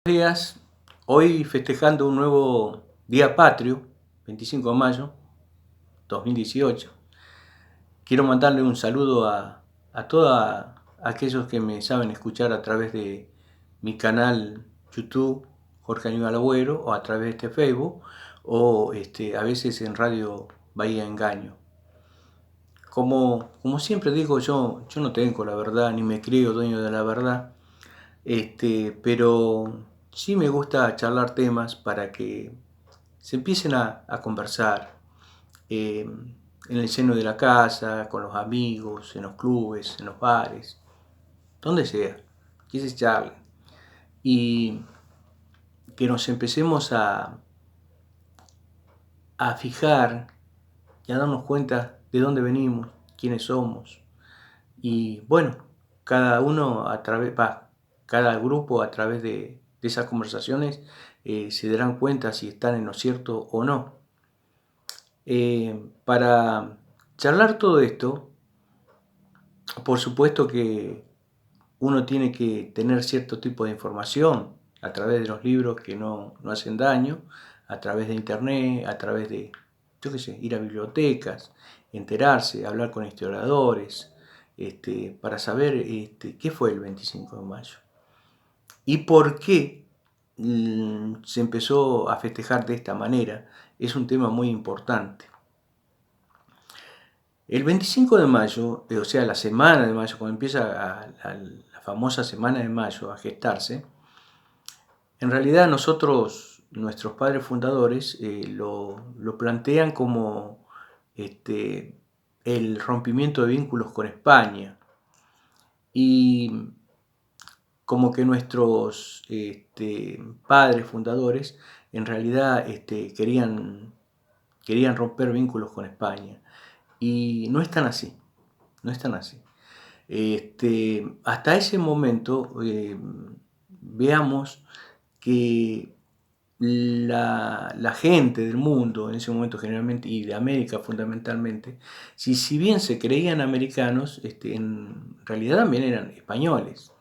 Días, hoy festejando un nuevo día patrio, 25 de mayo 2018. Quiero mandarle un saludo a todos aquellos que me saben escuchar a través de mi canal YouTube, Jorge Aníbal Agüero, o a través de este Facebook, o a veces en Radio Bahía Engaño. Como siempre digo, yo no tengo la verdad, ni me creo dueño de la verdad. Pero sí me gusta charlar temas para que se empiecen a conversar en el seno de la casa, con los amigos, en los clubes, en los bares, donde sea, que se charle. Y que nos empecemos a fijar y a darnos cuenta de dónde venimos, quiénes somos. Y bueno, cada uno cada grupo a través de esas conversaciones se darán cuenta si están en lo cierto o no. Para charlar todo esto, por supuesto que uno tiene que tener cierto tipo de información a través de los libros que no hacen daño, a través de internet, a través de, yo qué sé, ir a bibliotecas, enterarse, hablar con historiadores, para saber qué fue el 25 de mayo y por qué se empezó a festejar de esta manera. Es un tema muy importante. El 25 de mayo, o sea, la semana de mayo, cuando empieza la famosa semana de mayo a gestarse, en realidad nuestros padres fundadores, lo plantean como el rompimiento de vínculos con España. Y como que nuestros padres fundadores en realidad querían romper vínculos con España. Y no es tan así, no es tan así. Hasta ese momento, veamos que la gente del mundo, en ese momento generalmente, y de América fundamentalmente, si bien se creían americanos, en realidad también eran españoles,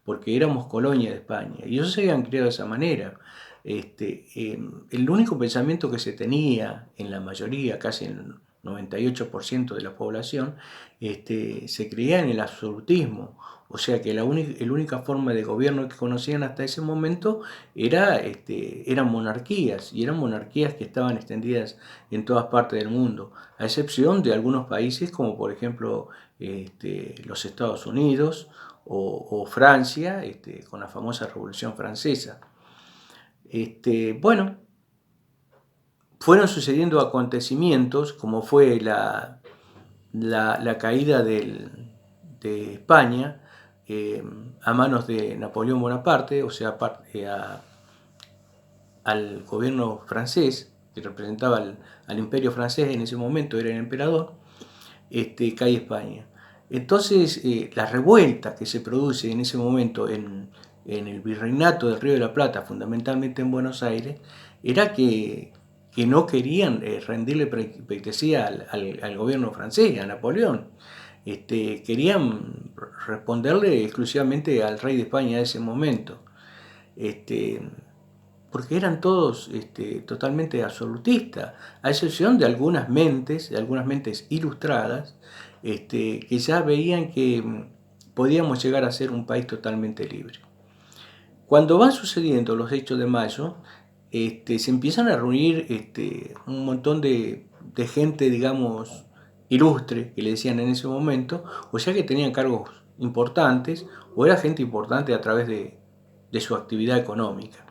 porque éramos colonia de España, y ellos se habían creado de esa manera. El único pensamiento que se tenía en la mayoría, casi en el 98% de la población, se creía en el absolutismo. O sea que la única forma de gobierno que conocían hasta ese momento eran monarquías, y eran monarquías que estaban extendidas en todas partes del mundo, a excepción de algunos países como por ejemplo los Estados Unidos o Francia, con la famosa Revolución Francesa. Bueno, fueron sucediendo acontecimientos como fue la caída de España a manos de Napoleón Bonaparte, o sea, al gobierno francés, que representaba al imperio francés en ese momento, era el emperador, cae España. Entonces, la revuelta que se produce en ese momento en el virreinato del Río de la Plata, fundamentalmente en Buenos Aires, era que no querían rendirle pleitesía al gobierno francés, a Napoleón. Querían responderle exclusivamente al rey de España de ese momento. Porque eran todos totalmente absolutistas, a excepción de algunas mentes ilustradas, que ya veían que podíamos llegar a ser un país totalmente libre. Cuando van sucediendo los hechos de mayo, se empiezan a reunir un montón de gente, digamos, ilustre, que le decían en ese momento, o sea que tenían cargos importantes, o era gente importante a través de su actividad económica.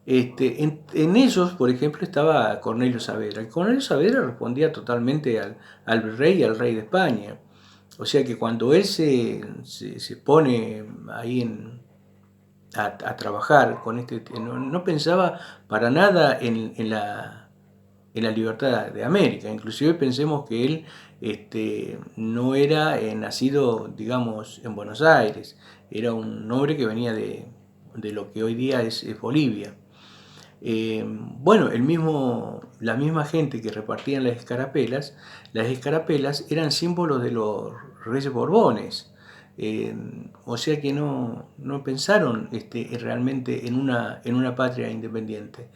En ellos, por ejemplo, estaba Cornelio Saavedra. Y Cornelio Saavedra respondía totalmente al virrey y al rey de España. O sea que cuando él se pone ahí a trabajar con no pensaba para nada en la libertad de América. Inclusive pensemos que él no era nacido, digamos, en Buenos Aires. Era un hombre que venía de lo que hoy día es Bolivia. Bueno, la misma gente que repartían las escarapelas eran símbolos de los reyes Borbones. O sea que no pensaron realmente en una patria independiente.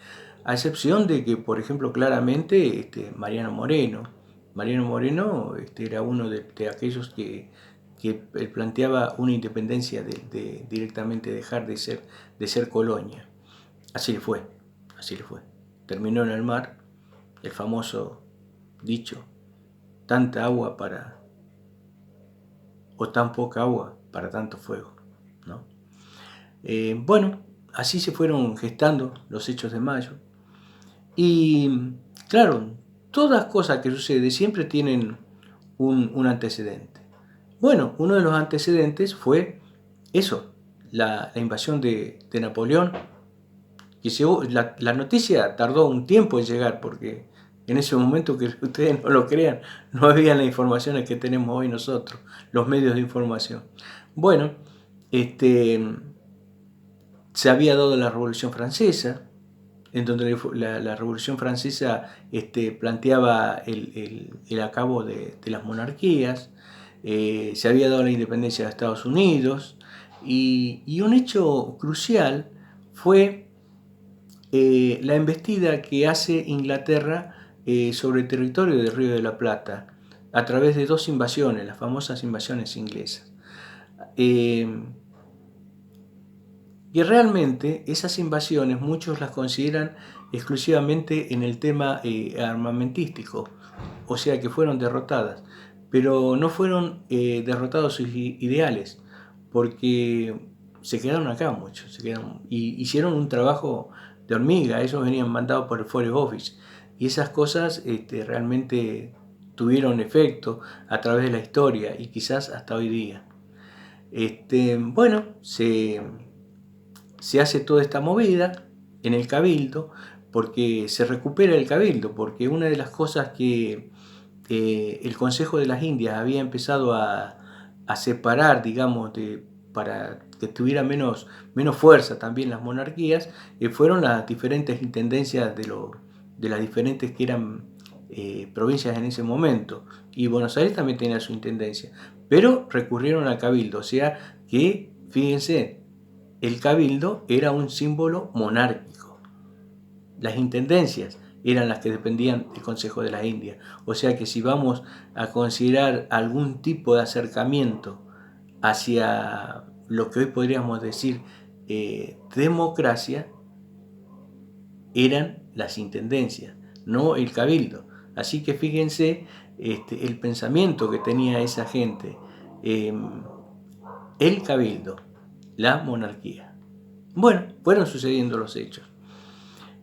A excepción de que, por ejemplo, claramente Mariano Moreno. Mariano Moreno era uno de aquellos que planteaba una independencia de directamente dejar de ser colonia. Así le fue, así le fue. Terminó en el mar, el famoso dicho, tanta agua o tan poca agua para tanto fuego, ¿no? Bueno, así se fueron gestando los hechos de mayo. Y claro, todas cosas que suceden siempre tienen un antecedente. Bueno, uno de los antecedentes fue eso, la invasión de Napoleón, que la noticia tardó un tiempo en llegar porque en ese momento, que ustedes no lo crean, no había las informaciones que tenemos hoy nosotros, los medios de información. Bueno, se había dado la Revolución Francesa, en donde la Revolución Francesa planteaba el acabo de las monarquías, se había dado la independencia de Estados Unidos, y un hecho crucial fue la embestida que hace Inglaterra sobre el territorio del Río de la Plata, a través de dos invasiones, las famosas invasiones inglesas. Y realmente esas invasiones muchos las consideran exclusivamente en el tema armamentístico, o sea que fueron derrotadas, pero no fueron derrotados sus ideales, porque se quedaron acá muchos, y hicieron un trabajo de hormiga. Ellos venían mandados por el Foreign Office, y esas cosas realmente tuvieron efecto a través de la historia y quizás hasta hoy día. Bueno, se hace toda esta movida en el Cabildo, porque se recupera el Cabildo, porque una de las cosas que el Consejo de las Indias había empezado a separar, digamos, para que tuviera menos fuerza también las monarquías, fueron las diferentes intendencias de las diferentes que eran provincias en ese momento, y Buenos Aires también tenía su intendencia, pero recurrieron al Cabildo, o sea que, fíjense, el Cabildo era un símbolo monárquico. Las intendencias eran las que dependían del Consejo de las Indias. O sea que si vamos a considerar algún tipo de acercamiento hacia lo que hoy podríamos decir democracia, eran las intendencias, no el Cabildo. Así que fíjense el pensamiento que tenía esa gente. El Cabildo, la monarquía. Bueno, fueron sucediendo los hechos.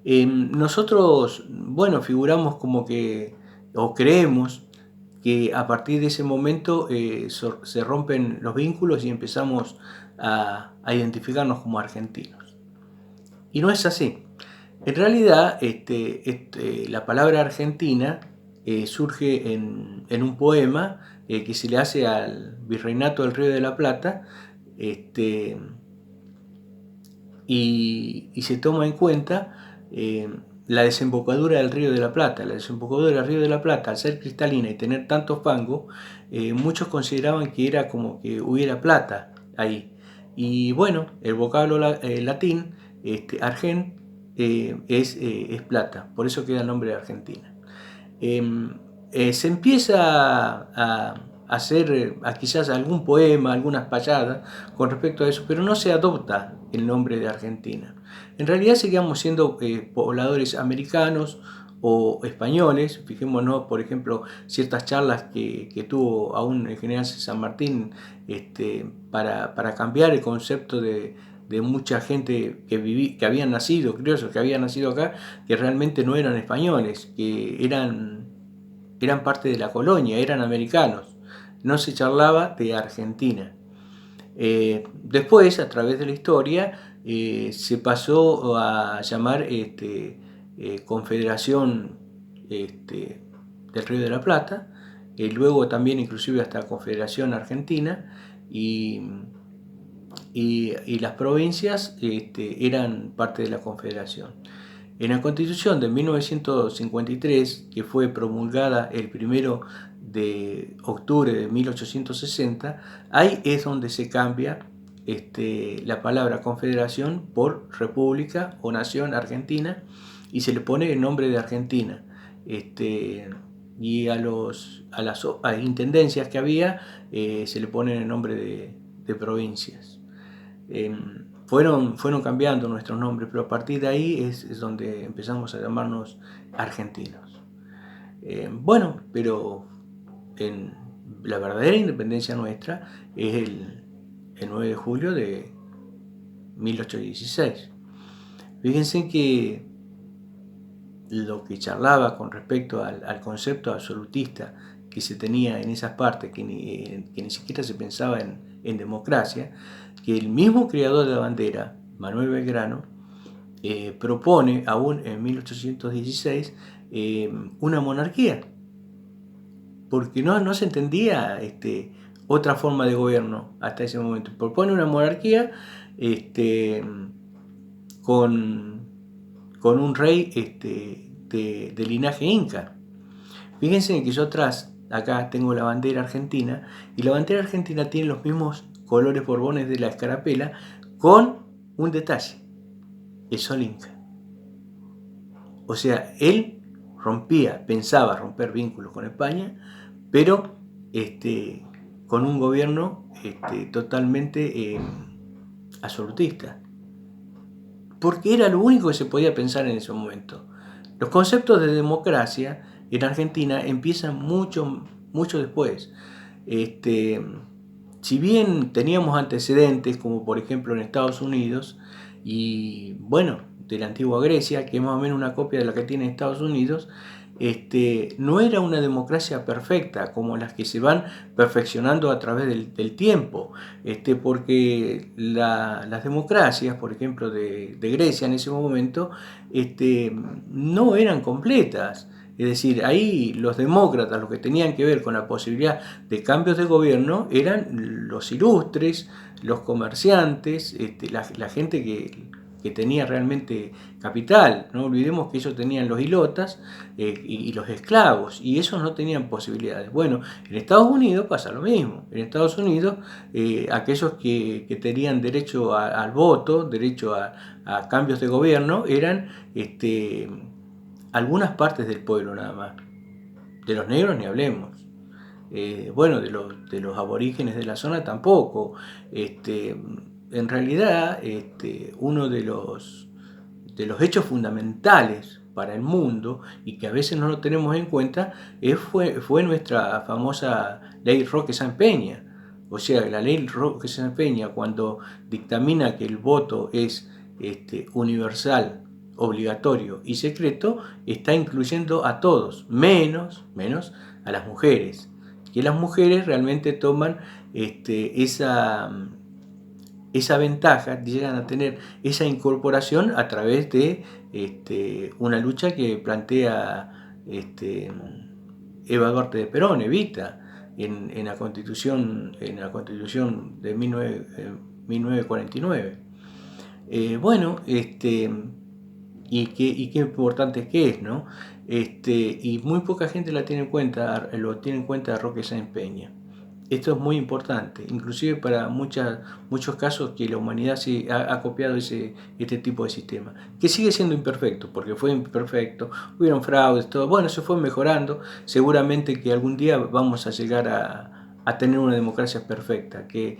Nosotros, bueno, figuramos como que, o creemos que a partir de ese momento se rompen los vínculos y empezamos a identificarnos como argentinos. Y no es así. En realidad, la palabra Argentina surge en un poema que se le hace al Virreinato del Río de la Plata, y se toma en cuenta la desembocadura del Río de la Plata. La desembocadura del Río de la Plata, al ser cristalina y tener tanto fango, muchos consideraban que era como que hubiera plata ahí. Y bueno, el vocablo latín, argen, es plata, por eso queda el nombre de Argentina. Se empieza a hacer quizás algún poema, algunas payadas con respecto a eso, pero no se adopta el nombre de Argentina. En realidad seguíamos siendo pobladores americanos o españoles. Fijémonos, por ejemplo, ciertas charlas que tuvo aún el general San Martín para cambiar el concepto de mucha gente que habían nacido, criollos que habían nacido acá, que realmente no eran españoles, que eran parte de la colonia, eran americanos. No se charlaba de Argentina. Después, a través de la historia, se pasó a llamar Confederación del Río de la Plata, luego también inclusive hasta Confederación Argentina, y las provincias eran parte de la Confederación. En la Constitución de 1953, que fue promulgada el 1 de octubre de 1860, ahí es donde se cambia la palabra confederación por república o nación argentina y se le pone el nombre de Argentina. Y a las intendencias que había se le pone el nombre de provincias. Fueron cambiando nuestros nombres, pero a partir de ahí es donde empezamos a llamarnos argentinos. Bueno, pero la verdadera independencia nuestra es el 9 de julio de 1816. Fíjense que lo que charlaba con respecto al concepto absolutista que se tenía en esas partes, que ni siquiera se pensaba en democracia, que el mismo creador de la bandera, Manuel Belgrano, propone aún en 1816 una monarquía, porque no se entendía otra forma de gobierno hasta ese momento. Propone una monarquía con un rey de linaje inca. Fíjense que yo atrás, acá tengo la bandera argentina, y la bandera argentina tiene los mismos colores borbones de la escarapela, con un detalle: el sol inca. O sea, él pensaba romper vínculos con España, pero con un gobierno totalmente absolutista, porque era lo único que se podía pensar en ese momento. Los conceptos de democracia en Argentina empiezan mucho después. Si bien teníamos antecedentes, como por ejemplo en Estados Unidos, y bueno, de la antigua Grecia, que es más o menos una copia de la que tiene Estados Unidos, no era una democracia perfecta como las que se van perfeccionando a través del tiempo, porque las democracias, por ejemplo, de Grecia en ese momento, no eran completas. Es decir, ahí los demócratas, los que tenían que ver con la posibilidad de cambios de gobierno, eran los ilustres, los comerciantes, la gente que tenía realmente capital. No olvidemos que ellos tenían los hilotas y los esclavos, y esos no tenían posibilidades. Bueno, en Estados Unidos pasa lo mismo. En Estados Unidos, aquellos que tenían derecho al voto, derecho a cambios de gobierno, eran algunas partes del pueblo nada más. De los negros ni hablemos. Bueno, de los aborígenes de la zona tampoco. En realidad, uno de los hechos fundamentales para el mundo, y que a veces no lo tenemos en cuenta, fue nuestra famosa ley Roque-Sáenz Peña. O sea, la ley Roque-Sáenz Peña, cuando dictamina que el voto es universal, obligatorio y secreto, está incluyendo a todos, menos a las mujeres, que las mujeres realmente toman esa ventaja, llegan a tener esa incorporación a través de una lucha que plantea Eva Duarte de Perón, Evita, en la Constitución de 1949. Bueno, y qué importante que es, ¿no? Y muy poca gente lo tiene en cuenta a Roque Sáenz Peña. Esto es muy importante, inclusive para muchos casos que la humanidad se ha copiado este tipo de sistema, que sigue siendo imperfecto, porque fue imperfecto, hubieron fraudes, todo. Bueno, se fue mejorando. Seguramente que algún día vamos a llegar a tener una democracia perfecta, que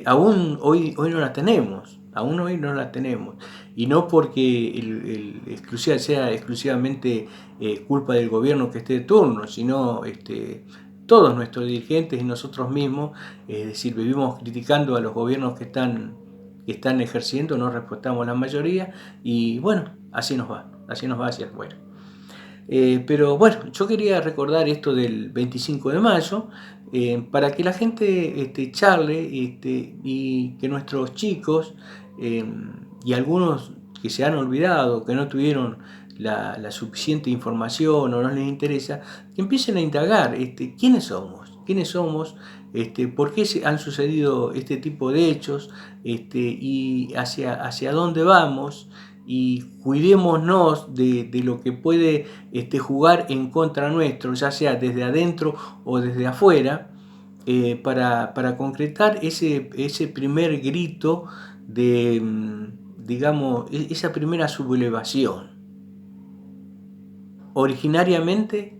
aún hoy no la tenemos. Aún hoy no la tenemos, y no porque sea exclusivamente culpa del gobierno que esté de turno, sino todos nuestros dirigentes y nosotros mismos. Es decir, vivimos criticando a los gobiernos que están ejerciendo, no respetamos la mayoría, y bueno, así nos va hacia afuera. Pero bueno, yo quería recordar esto del 25 de mayo, para que la gente charle, y que nuestros chicos, y algunos que se han olvidado, que no tuvieron la suficiente información o no les interesa, que empiecen a indagar quiénes somos, por qué han sucedido este tipo de hechos, y hacia dónde vamos, y cuidémonos de lo que puede jugar en contra nuestro, ya sea desde adentro o desde afuera, para concretar ese primer grito de, digamos, esa primera sublevación. Originariamente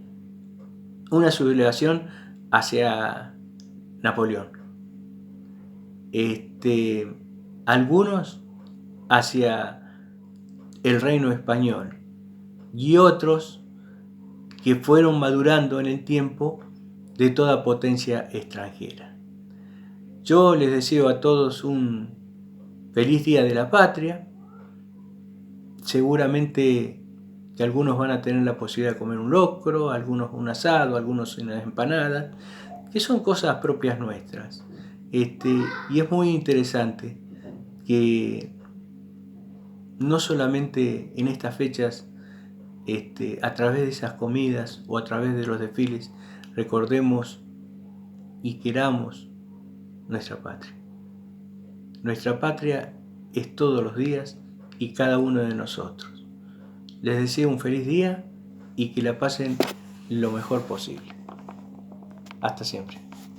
una sublevación hacia Napoleón. Algunos hacia el reino español y otros que fueron madurando en el tiempo de toda potencia extranjera. Yo les deseo a todos un feliz Día de la Patria. Seguramente que algunos van a tener la posibilidad de comer un locro, algunos un asado, algunos unas empanadas, que son cosas propias nuestras. Y es muy interesante que no solamente en estas fechas, a través de esas comidas o a través de los desfiles, recordemos y queramos nuestra patria. Nuestra patria es todos los días y cada uno de nosotros. Les deseo un feliz día y que la pasen lo mejor posible. Hasta siempre.